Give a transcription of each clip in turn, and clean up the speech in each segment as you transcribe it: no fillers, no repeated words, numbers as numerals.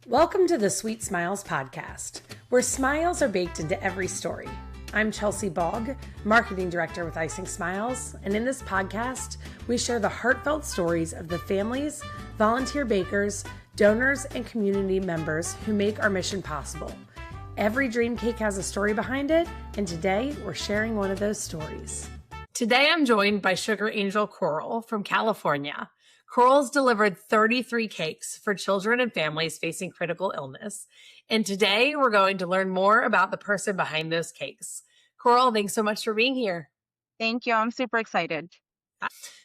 Welcome to the Sweet Smiles Podcast, where smiles are baked into every story. I'm Chelsea Boog, Marketing Director with Icing Smiles, and in this podcast, we share the heartfelt stories of the families, volunteer bakers, donors, and community members who make our mission possible. Every dream cake has a story behind it, and today we're sharing one of those stories. Today I'm joined by Sugar Angel Coral from California. Coral's delivered 33 cakes for children and families facing critical illness. And today we're going to learn more about the person behind those cakes. Coral, thanks so much for being here. Thank you. I'm super excited.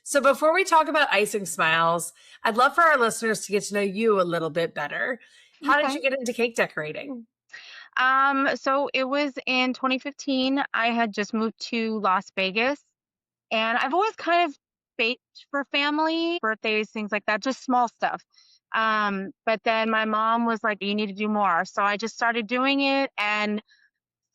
So before we talk about Icing Smiles, I'd love for our listeners to get to know you a little bit better. How did you get into cake decorating? So it was in 2015. I had just moved to Las Vegas, and I've always kind of baked for family, birthdays, things like that, just small stuff. But then my mom was like, you need to do more. So I just started doing it, and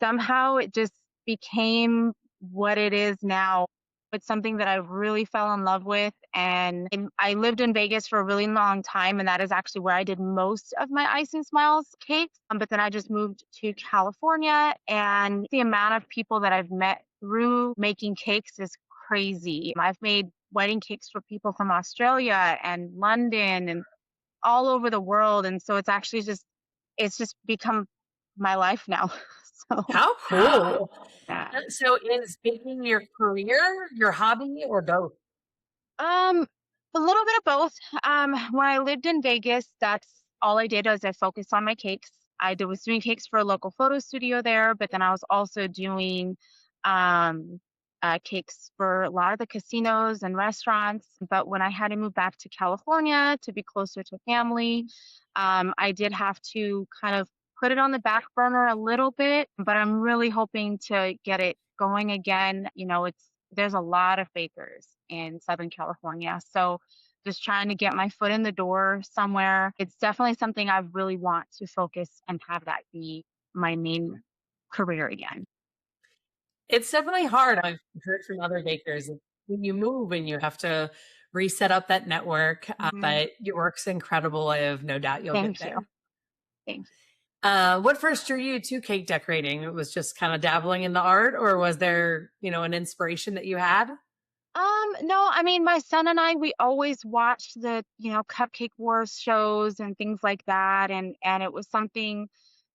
somehow it just became what it is now. It's something that I really fell in love with. And I lived in Vegas for a really long time, and that is actually where I did most of my Icing Smiles cakes. But then I just moved to California, and the amount of people that I've met through making cakes is crazy. I've made wedding cakes for people from Australia and London and all over the world. And so it's actually it's just become my life now. So How cool. yeah. So is baking your career, your hobby, or both? A little bit of both. When I lived in Vegas, that's all I did was I focused on my cakes. Was doing cakes for a local photo studio there, but then I was also doing cakes for a lot of the casinos and restaurants. But when I had to move back to California to be closer to family, I did have to kind of put it on the back burner a little bit, but I'm really hoping to get it going again. You know, there's a lot of bakers in Southern California. So just trying to get my foot in the door somewhere. It's definitely something I really want to focus and have that be my main career again. It's definitely hard. I've heard from other bakers when you move and you have to reset up that network, but your work's incredible. I have no doubt you'll get there. Thanks. What first drew you to cake decorating? It was just kind of dabbling in the art, or was there, an inspiration that you had? No, I mean, my son and I, we always watched the, Cupcake Wars shows and things like that. And it was something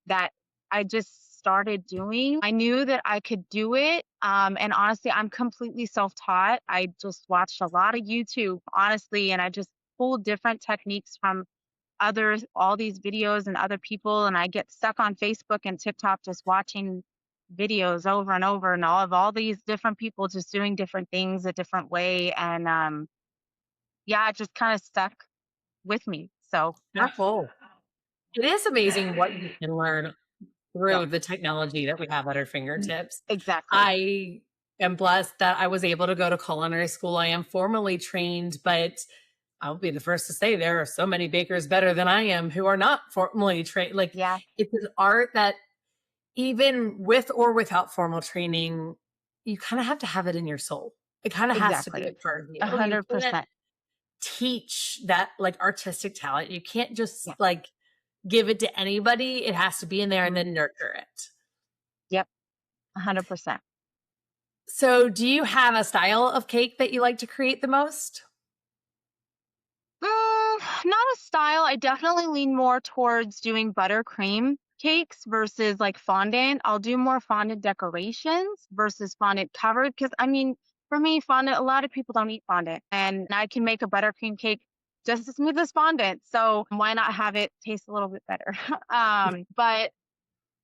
that I just started doing. I knew that I could do it. And honestly, I'm completely self-taught. I just watched a lot of YouTube, honestly, and I just pulled different techniques from others, all these videos and other people. And I get stuck on Facebook and TikTok just watching videos over and over and all these different people just doing different things a different way. And it just kind of stuck with me. So cool. It is amazing what you can learn through the technology that we have at our fingertips. Exactly. I am blessed that I was able to go to culinary school. I am formally trained, but I'll be the first to say there are so many bakers better than I am who are not formally trained. It's an art that even with or without formal training, you kind of have to have it in your soul. It kind of has to be a part of you. 100%. Teach that artistic talent. You can't just give it to anybody. It has to be in there and then nurture it. Yep. 100%. So do you have a style of cake that you like to create the most? Not a style. I definitely lean more towards doing buttercream cakes versus fondant. I'll do more fondant decorations versus fondant covered because for me, fondant, a lot of people don't eat fondant, and I can make a buttercream cake just as smooth as fondant. So why not have it taste a little bit better? But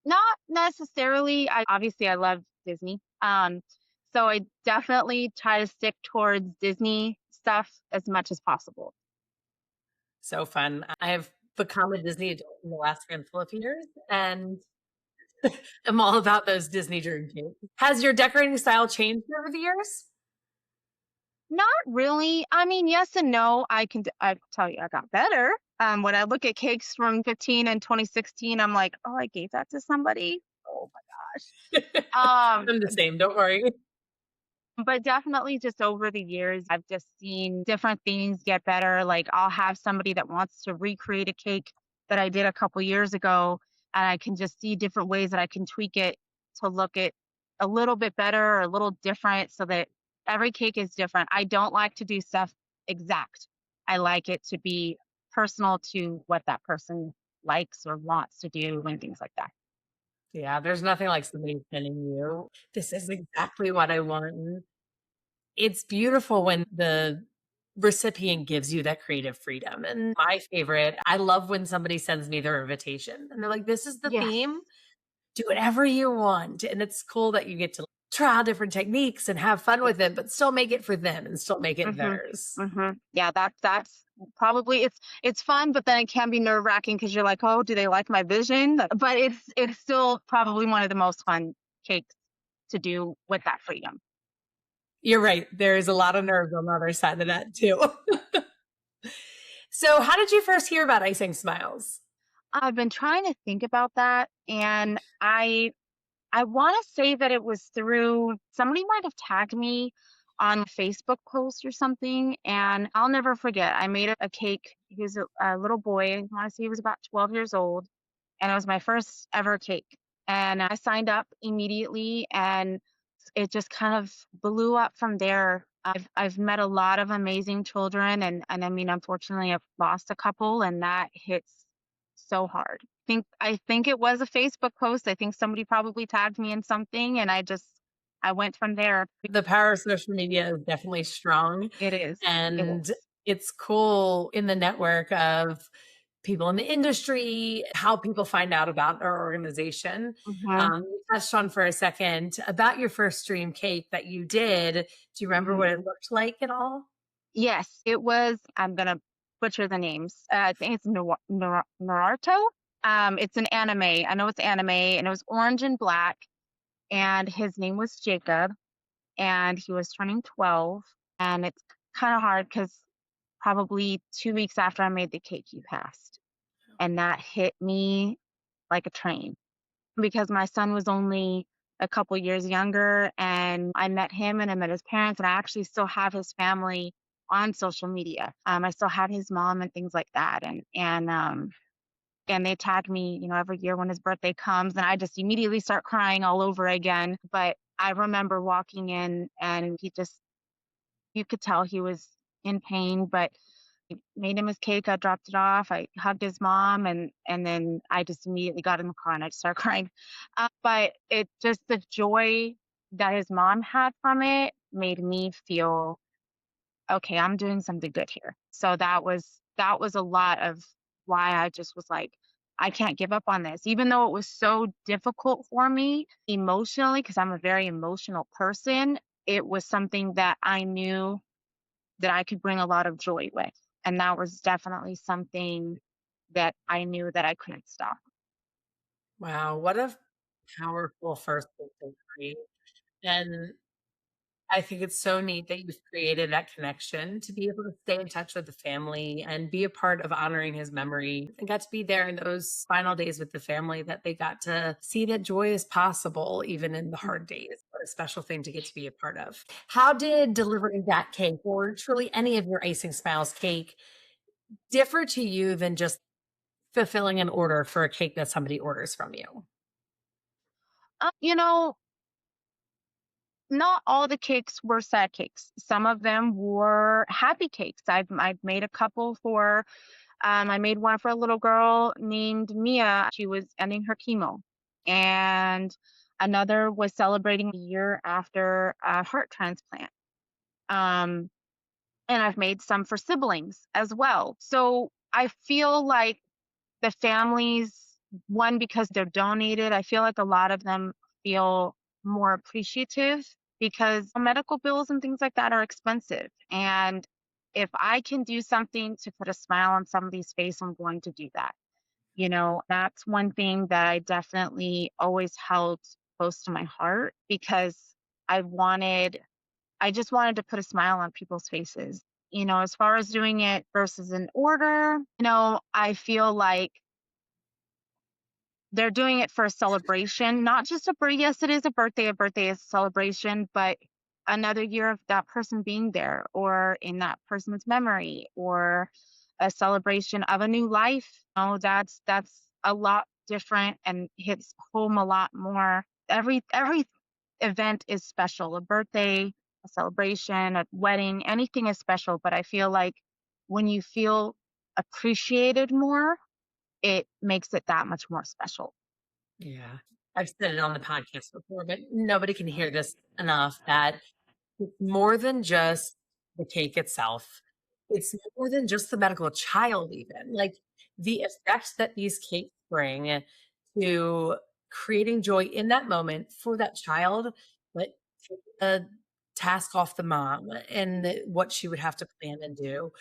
not necessarily. I love Disney. So I definitely try to stick towards Disney stuff as much as possible. So fun. I have become a Disney adult in the last handful of years, and I'm all about those Disney dream cakes. Has your decorating style changed over the years? Not really. Yes and no. I tell you, I got better. When I look at cakes from 15 and 2016, I'm like, oh, I gave that to somebody. Oh my gosh. I'm the same. Don't worry. But definitely just over the years, I've just seen different things get better. I'll have somebody that wants to recreate a cake that I did a couple years ago, and I can just see different ways that I can tweak it to look it a little bit better or a little different so that every cake is different. I don't like to do stuff exact. I like it to be personal to what that person likes or wants to do and things like that. Yeah, there's nothing like somebody telling you, "This is exactly what I want." It's beautiful when the recipient gives you that creative freedom, and my favorite, I love when somebody sends me their invitation, and they're like, "This is the Yes. theme, do whatever you want," and it's cool that you get to try out different techniques and have fun with it, but still make it for them and still make it Mhm. theirs. Mhm. Yeah, that's probably it's fun, but then it can be nerve-wracking because you're like, "Oh, do they like my vision?" But it's still probably one of the most fun cakes to do with that freedom. You're right, there's a lot of nerves on the other side of that too. So, how did you first hear about Icing Smiles? I've been trying to think about that, and I wanna say that it was through somebody might have tagged me on a Facebook post or something, and I'll never forget, I made a cake. He was a little boy, I wanna say he was about 12 years old, and it was my first ever cake, and I signed up immediately, and it just kind of blew up from there. I've met a lot of amazing children, and I mean, unfortunately, I've lost a couple, and that hits so hard. I think it was a Facebook post. I think somebody probably tagged me in something, and I went from there. The power of social media is definitely strong, It is. It and is. it's cool in the network of people in the industry, how people find out about our organization. Mhm, You touched on for a second about your first stream cake that you did. Do you remember mhm. what it looked like at all? Yes, it was. I'm gonna butcher the names. I think it's Naruto. It's an anime. I know it's anime, and it was orange and black. And his name was Jacob, and he was turning 12. And it's kind of hard because probably 2 weeks after I made the cake, he passed, and that hit me like a train because my son was only a couple years younger, and I met him and I met his parents, and I actually still have his family on social media. I still have his mom and things like that, and they tag me, every year when his birthday comes, and I just immediately start crying all over again. But I remember walking in, and you could tell he was in pain, but I made him his cake. I dropped it off. I hugged his mom, and then I just immediately got in the car and I just started crying. But it just the joy that his mom had from it made me feel okay. I'm doing something good here. So that was a lot of why I just was like, I can't give up on this, even though it was so difficult for me emotionally, because I'm a very emotional person. It was something that I knew that I could bring a lot of joy with. And that was definitely something that I knew that I couldn't stop. Wow, what a powerful first thing to create. And I think it's so neat that you've created that connection to be able to stay in touch with the family and be a part of honoring his memory and got to be there in those final days with the family that they got to see that joy is possible even in the hard days. What a special thing to get to be a part of. How did delivering that cake or truly any of your Icing Smiles cake differ to you than just fulfilling an order for a cake that somebody orders from you? Uh, you know, Not all the cakes were sad cakes. Some of them were happy cakes. I've made a couple for I made one for a little girl named Mia. She was ending her chemo. And another was celebrating a year after a heart transplant. Um, and I've made some for siblings as well. So I feel like the families, one, because they're donated, I feel like a lot of them feel more appreciative because medical bills and things like that are expensive. And if I can do something to put a smile on somebody's face, I'm going to do that. That's one thing that I definitely always held close to my heart because I wanted, I just wanted to put a smile on people's faces. As far as doing it versus an order, I feel like they're doing it for a celebration, not just a birthday. Yes, it is a birthday. A birthday is a celebration, but another year of that person being there or in that person's memory or a celebration of a new life. That's a lot different and hits home a lot more. Every event is special. A birthday, a celebration, a wedding, anything is special. But I feel like when you feel appreciated more, it makes it that much more special. Yeah. I've said it on the podcast before, but nobody can hear this enough that it's more than just the cake itself. It's more than just the medical child even. Like the effect that these cakes bring to creating joy in that moment for that child, but take the task off the mom and what she would have to plan and do.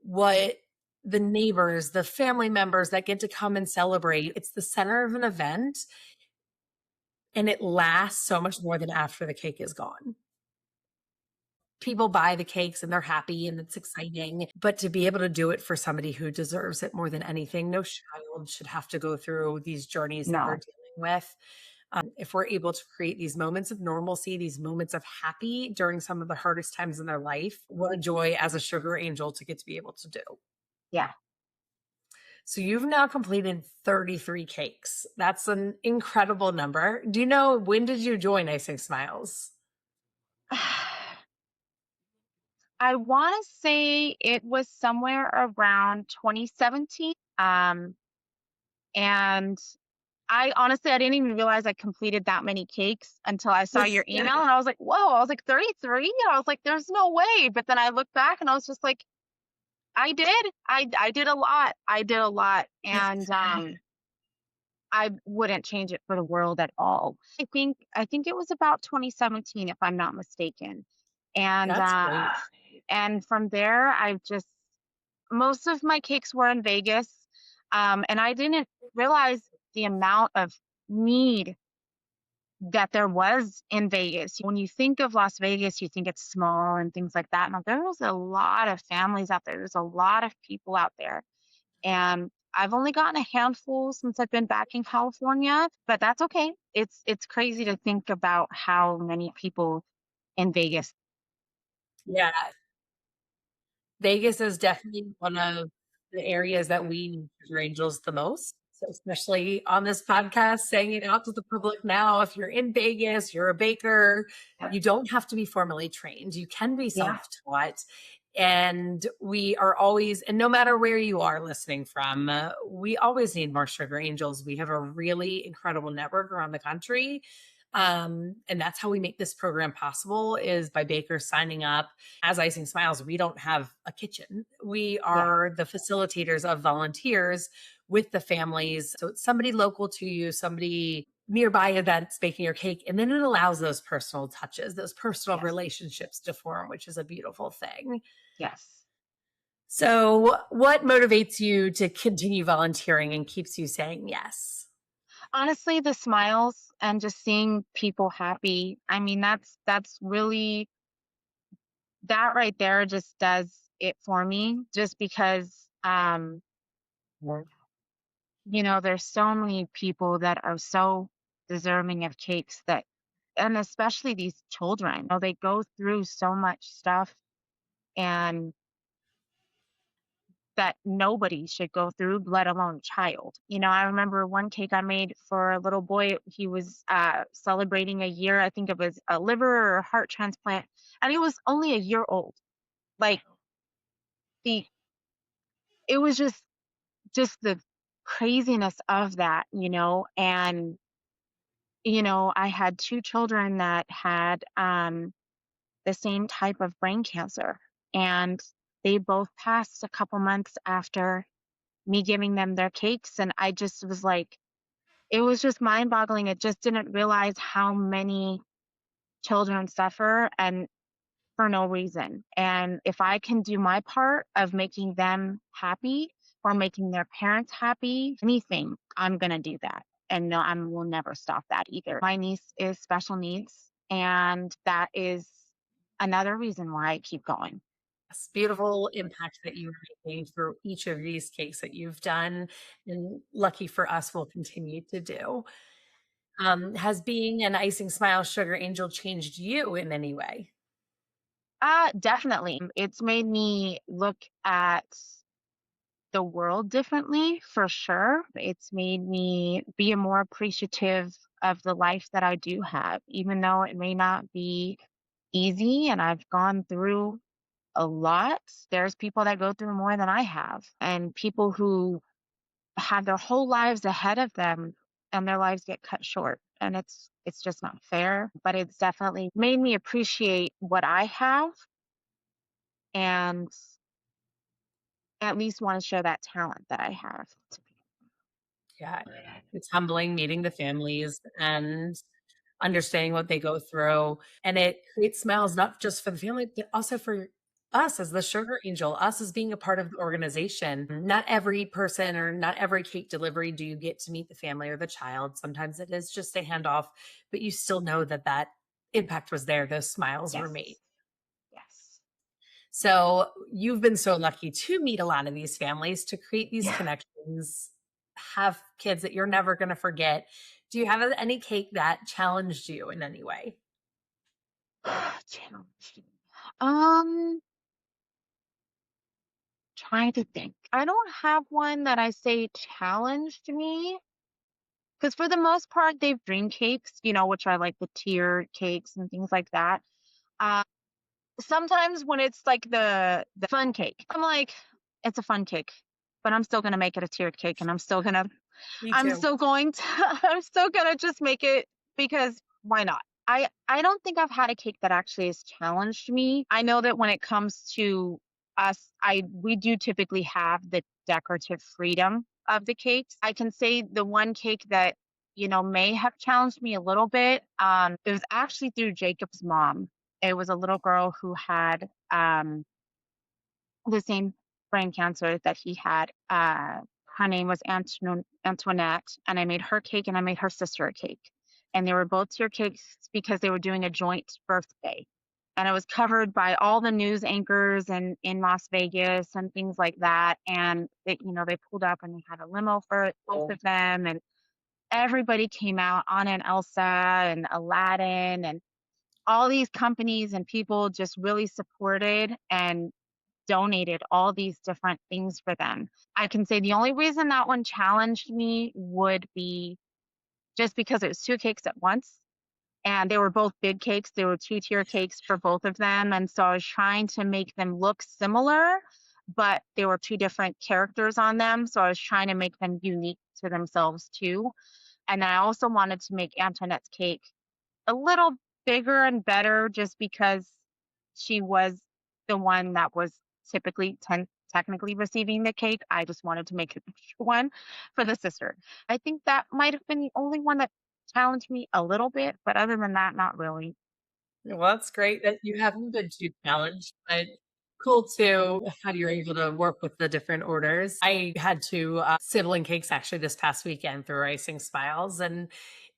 What the neighbors, the family members that get to come and celebrate. It's the center of an event and it lasts so much more than after the cake is gone. People buy the cakes and they're happy and it's exciting, but to be able to do it for somebody who deserves it more than anything, no child should have to go through these journeys that they're No. dealing with. If we're able to create these moments of normalcy, these moments of happy during some of the hardest times in their life, what a joy as a sugar angel to get to be able to do. Yeah. So you've now completed 33 cakes. That's an incredible number. Do you know, when did you join Icing Smiles? I want to say it was somewhere around 2017. And I honestly, I didn't even realize I completed that many cakes until I saw your email and I was like, whoa, I was like 33. I was like, there's no way. But then I looked back and I was just like, I did. I did a lot. I did a lot. And I wouldn't change it for the world at all. I think it was about 2017, if I'm not mistaken. And That's great. and from there, I've just most of my cakes were in Vegas. And I didn't realize the amount of need that there was in Vegas. When you think of Las Vegas, you think it's small and things like that. Now, there was a lot of families out there. There's a lot of people out there. And I've only gotten a handful since I've been back in California, but that's okay. It's crazy to think about how many people in Vegas. Yeah. Vegas is definitely one of the areas that we need Sugar Angels the most. So especially on this podcast, saying it out to the public now, if you're in Vegas, you're a baker, you don't have to be formally trained. You can be Yeah. self-taught. And we are always, and no matter where you are listening from, we always need more Sugar Angels. We have a really incredible network around the country. And that's how we make this program possible, is by bakers signing up. As Icing Smiles, we don't have a kitchen. We are the facilitators of volunteers with the families. So it's somebody local to you, somebody nearby you that's baking your cake. And then it allows those personal touches, those personal relationships to form, which is a beautiful thing. Yes. So what motivates you to continue volunteering and keeps you saying yes? Honestly, the smiles and just seeing people happy. I mean, that's really, that right there just does it for me, just because there's so many people that are so deserving of cakes, that and especially these children, they go through so much stuff, and that nobody should go through, let alone a child. I remember one cake I made for a little boy. He was celebrating a year. I think it was a liver or a heart transplant, and he was only a year old. Like, the it was just the craziness of that, and I had two children that had the same type of brain cancer, and they both passed a couple months after me giving them their cakes. And I just was like, it was just mind boggling. It just didn't realize how many children suffer, and for no reason. And if I can do my part of making them happy or making their parents happy, anything, I'm going to do that. And no, I will never stop that either. My niece is special needs, and that is another reason why I keep going. Beautiful impact that you are making through each of these cakes that you've done, and lucky for us, will continue to do. Has being an Icing Smile Sugar Angel changed you in any way? Definitely. It's made me look at the world differently for sure. It's made me be more appreciative of the life that I do have, even though it may not be easy and I've gone through a lot. There's people that go through more than I have, and people who have their whole lives ahead of them and their lives get cut short. And it's just not fair, but it's definitely made me appreciate what I have and at least want to show that talent that I have to people. Yeah, it's humbling meeting the families and understanding what they go through. And it creates smiles, not just for the family, but also for us as the Sugar Angel, us as being a part of the organization. Not every person or not every cake delivery do you get to meet the family or the child. Sometimes it is just a handoff, but you still know that that impact was there. Those smiles were made. Yes. So you've been so lucky to meet a lot of these families, to create these connections, have kids that you're never going to forget. Do you have any cake that challenged you in any way? Challenging. Trying to think. I don't have one that I say challenged me because for the most part, they've dream cakes, which I like the tier cakes and things like that. Uh, Sometimes when it's like the fun cake, I'm like, it's a fun cake, but I'm still gonna make it a tiered cake, and Me I'm too. still going to, I'm still gonna just make it because why not? I don't think I've had a cake that actually has challenged me. I know that when it comes to us, we do typically have the decorative freedom of the cakes. I can say the one cake that may have challenged me a little bit. It was actually through Jacob's mom. It was a little girl who had the same brain cancer that he had. Her name was Antoinette, and I made her cake and I made her sister a cake. And they were both tier cakes because they were doing a joint birthday. And it was covered by all the news anchors and in Las Vegas and things like that. And they pulled up and they had a limo for both of them, and everybody came out. Anna and Elsa and Aladdin and all these companies and people just really supported and donated all these different things for them. I can say the only reason that one challenged me would be just because it was two cakes at once. And they were both big cakes. They were two-tier cakes for both of them. And so I was trying to make them look similar, but there were two different characters on them. So I was trying to make them unique to themselves too. And then I also wanted to make Antoinette's cake a little bigger and better just because she was the one that was typically technically receiving the cake. I just wanted to make an extra one for the sister. I think that might have been the only one that challenged me a little bit, but other than that, not really. Well, that's great that you haven't been too challenged, but cool too how you're able to work with the different orders. I had two sibling cakes actually this past weekend through Icing Smiles, and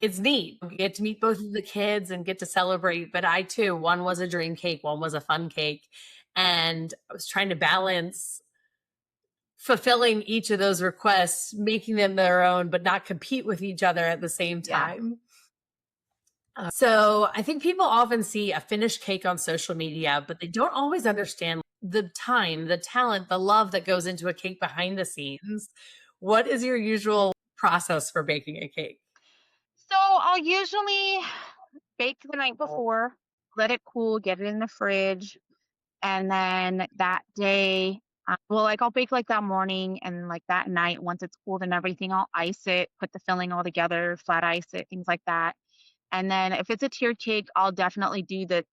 it's neat. You get to meet both of the kids and get to celebrate. But I too, one was a dream cake, one was a fun cake. And I was trying to balance fulfilling each of those requests, making them their own, but not compete with each other at the same time. So I think people often see a finished cake on social media, but they don't always understand the time, the talent, the love that goes into a cake behind the scenes. What is your usual process for baking a cake? So I'll usually bake the night before, let it cool, get it in the fridge, and then that day, I'll bake like that morning and like that night, once it's cooled and everything, I'll ice it, put the filling all together, flat ice it, things like that. And then if it's a tiered cake, I'll definitely do the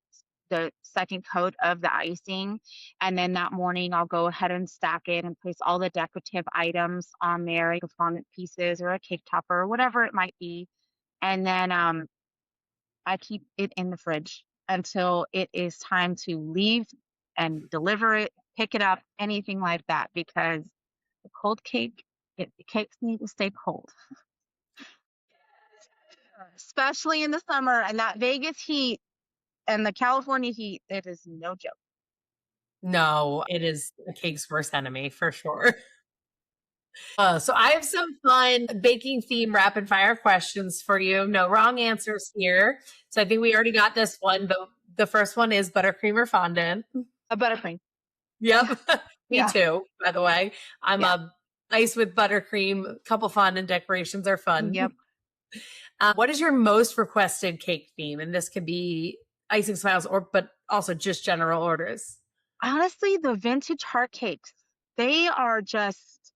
second coat of the icing. And then that morning, I'll go ahead and stack it and place all the decorative items on there, like fondant pieces or a cake topper or whatever it might be. And then I keep it in the fridge until it is time to leave and deliver it, pick it up, anything like that, because the cold cake, the cakes need to stay cold, especially in the summer and that Vegas heat and the California heat. It is no joke. No, it is a cake's worst enemy for sure. So I have some fun baking theme rapid fire questions for you. No wrong answers here. So I think we already got this one, but the first one is buttercream or fondant? A buttercream. Yep. Me Yeah. too, by the way. I'm Yeah. a ice with buttercream, a couple fondant decorations are fun. Yep. What is your most requested cake theme? And this could be Icing Smiles but also just general orders. Honestly, the vintage heart cakes, they are just,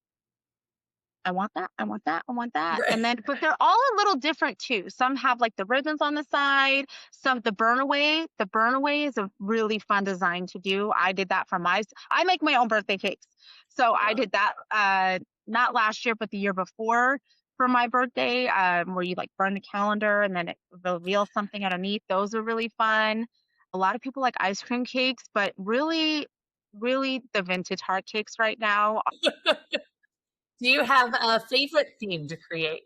I want that, I want that, I want that. Right. And then, but they're all a little different too. Some have like the ribbons on the side, some the burn away. The burn away is a really fun design to do. I did that for I make my own birthday cakes. So I did that not last year, but the year before for my birthday, where you like burn the calendar and then it reveals something underneath. Those are really fun. A lot of people like ice cream cakes, but really, really the vintage heart cakes right now. Do you have a favorite theme to create?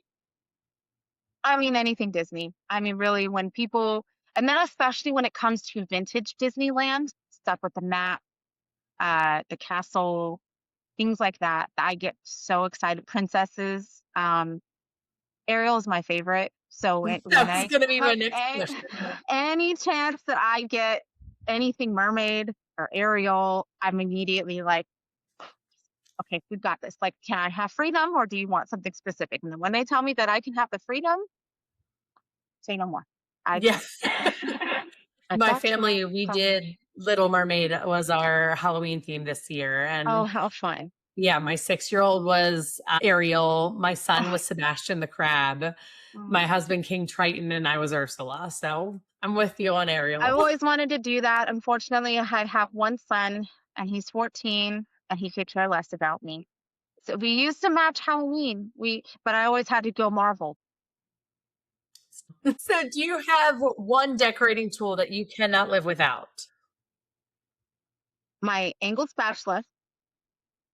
I mean, anything Disney. I mean, really, when people, and then especially when it comes to vintage Disneyland stuff with the map, the castle, things like that, I get so excited. Princesses, Ariel is my favorite. So That's going to be my next question. any chance that I get anything mermaid or Ariel, I'm immediately like, okay, we've got this. Like, can I have freedom or do you want something specific? And then when they tell me that I can have the freedom, say no more. Yes. My family, we did Little Mermaid was our Halloween theme this year. And oh, how fun. Yeah, my 6-year-old was Ariel. My son was Sebastian the Crab. My husband, King Triton, and I was Ursula. So I'm with you on Ariel. I always wanted to do that. Unfortunately, I have one son and he's 14 and he could care less about me. So we used to match Halloween. But I always had to go Marvel. So do you have one decorating tool that you cannot live without? My angled spatula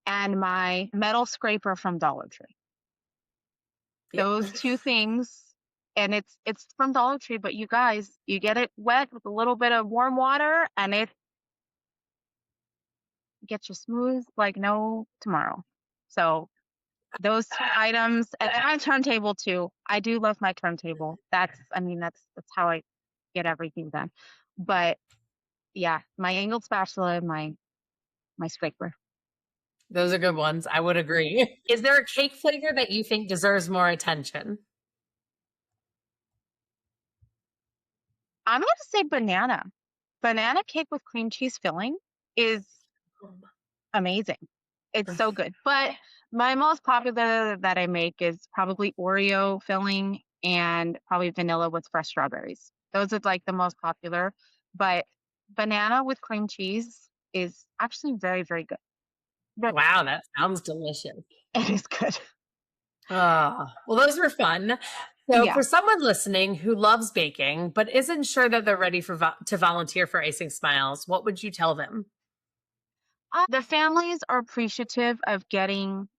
and my metal scraper from Dollar Tree. Those two things. And it's from Dollar Tree, but you guys, you get it wet with a little bit of warm water and it gets you smooth like no tomorrow. So those two items, and my turntable too. I do love my turntable. That's how I get everything done. But yeah, my angled spatula and my scraper. Those are good ones. I would agree. Is there a cake flavor that you think deserves more attention? I'm going to say banana. Banana cake with cream cheese filling is amazing. It's so good. But my most popular that I make is probably Oreo filling and probably vanilla with fresh strawberries. Those are like the most popular. But banana with cream cheese is actually very, very good. Wow, that sounds delicious. It is good. Well, those were fun. So for someone listening who loves baking, but isn't sure that they're ready to volunteer for Icing Smiles, what would you tell them? The families are appreciative of getting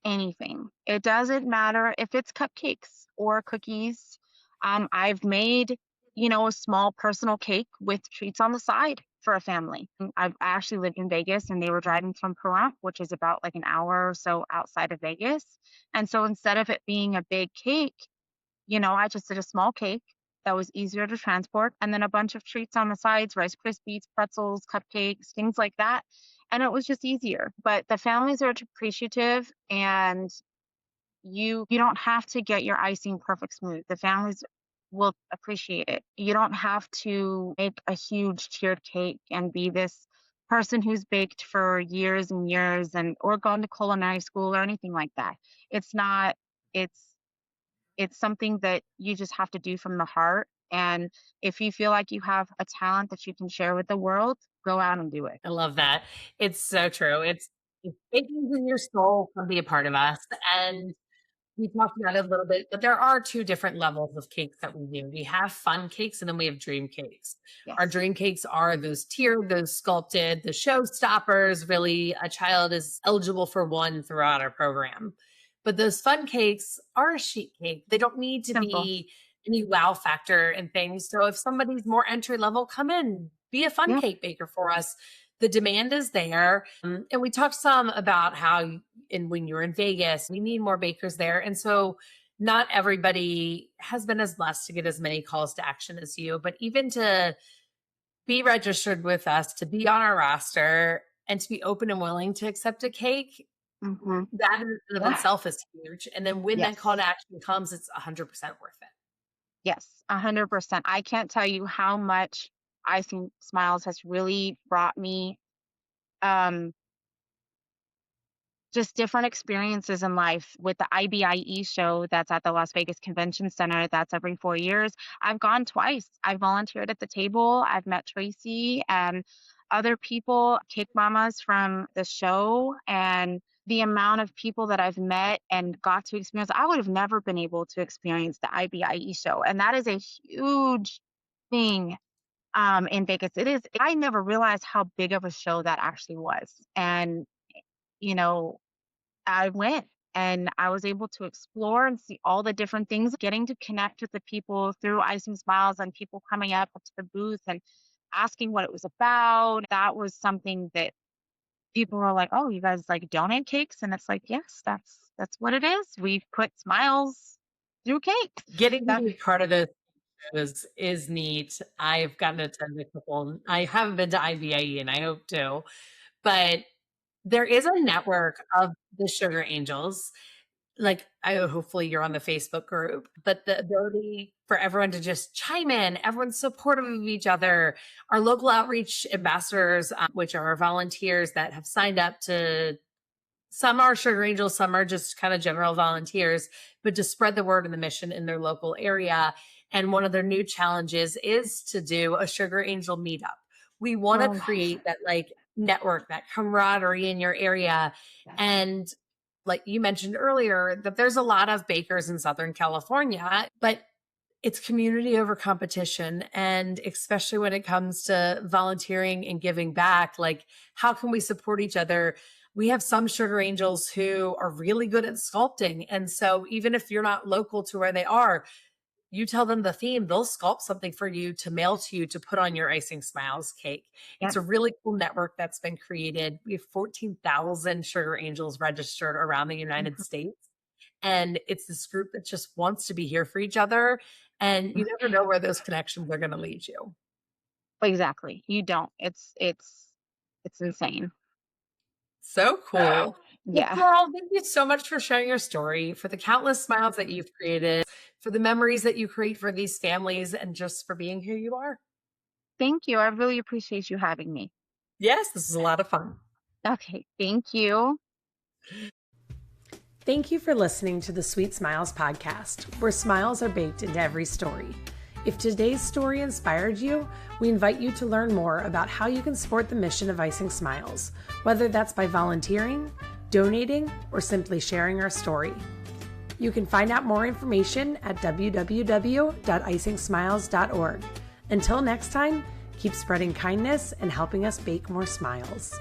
anything. It doesn't matter if it's cupcakes or cookies. I've made, a small personal cake with treats on the side for a family. I actually lived in Vegas and they were driving from Pahrump, which is about like an hour or so outside of Vegas. And so instead of it being a big cake, I just did a small cake that was easier to transport and then a bunch of treats on the sides, Rice Krispies, pretzels, cupcakes, things like that. And it was just easier. But the families are appreciative and you don't have to get your icing perfect smooth. The families will appreciate it. You don't have to make a huge tiered cake and be this person who's baked for years and years or gone to culinary school or anything like that. It's not, it's something that you just have to do from the heart. And if you feel like you have a talent that you can share with the world, go out and do it. I love that. It's so true. It's baking's in your soul can be a part of us. And we talked about it a little bit, but there are 2 different levels of cakes that we do. We have fun cakes and then we have dream cakes. Yes. Our dream cakes are those tiered, those sculpted, the showstoppers. Really, a child is eligible for one throughout our program. But those fun cakes are a sheet cake. They don't need to be any wow factor and things. So if somebody's more entry level, come in, be a fun cake baker for us. The demand is there. And we talked some about how when you're in Vegas, we need more bakers there. And so not everybody has been as blessed to get as many calls to action as you, but even to be registered with us, to be on our roster and to be open and willing to accept a cake, Hmm. That in and of itself is huge. And then when that call Yes. to action comes, it's 100% worth it. Yes. 100%. I can't tell you how much Icing Smiles has really brought me um, just different experiences in life with the IBIE show that's at the Las Vegas Convention Center. That's every 4 years. I've gone twice. I volunteered at the table. I've met Tracy and other people, cake mamas from the show, and the amount of people that I've met and got to experience. I would have never been able to experience the IBIE show. And that is a huge thing in Vegas. It is, I never realized how big of a show that actually was. And, you know, I went and I was able to explore and see all the different things, getting to connect with the people through Icing Smiles and people coming up to the booth and asking what it was about. That was something that people were like, "Oh, you guys like donate cakes?" And it's like, "Yes, that's what it is. We put smiles through cakes." Getting to That be part of this is neat. I've gotten to attend a couple. I haven't been to IBIE and I hope to, but there is a network of the Sugar Angels. Like, I hopefully you're on the Facebook group, but the ability for everyone to just chime in, everyone's supportive of each other. Our local outreach ambassadors, which are our volunteers that have signed up to, some are Sugar Angels, some are just kind of general volunteers, but to spread the word and the mission in their local area. And one of their new challenges is to do a Sugar Angel meetup. We want to oh, create that like network, that camaraderie in your area. And like you mentioned earlier, that there's a lot of bakers in Southern California, but it's community over competition. And especially when it comes to volunteering and giving back, like how can we support each other? We have some Sugar Angels who are really good at sculpting. And so even if you're not local to where they are, you tell them the theme, they'll sculpt something for you to mail to you to put on your Icing Smiles cake. It's yes. a really cool network that's been created. We have 14,000 Sugar Angels registered around the United Mhm. States. And it's this group that just wants to be here for each other. And you never know where those connections are going to lead you. Exactly. You don't. It's insane. So cool. Well, Yeah. girl, thank you so much for sharing your story, for the countless smiles that you've created, for the memories that you create for these families, and just for being who you are. Thank you. I really appreciate you having me. Yes, this is a lot of fun. Okay. Thank you. Thank you for listening to the Sweet Smiles Podcast, where smiles are baked into every story. If today's story inspired you, we invite you to learn more about how you can support the mission of Icing Smiles, whether that's by volunteering, donating, or simply sharing our story. You can find out more information at www.icingsmiles.org. Until next time, keep spreading kindness and helping us bake more smiles.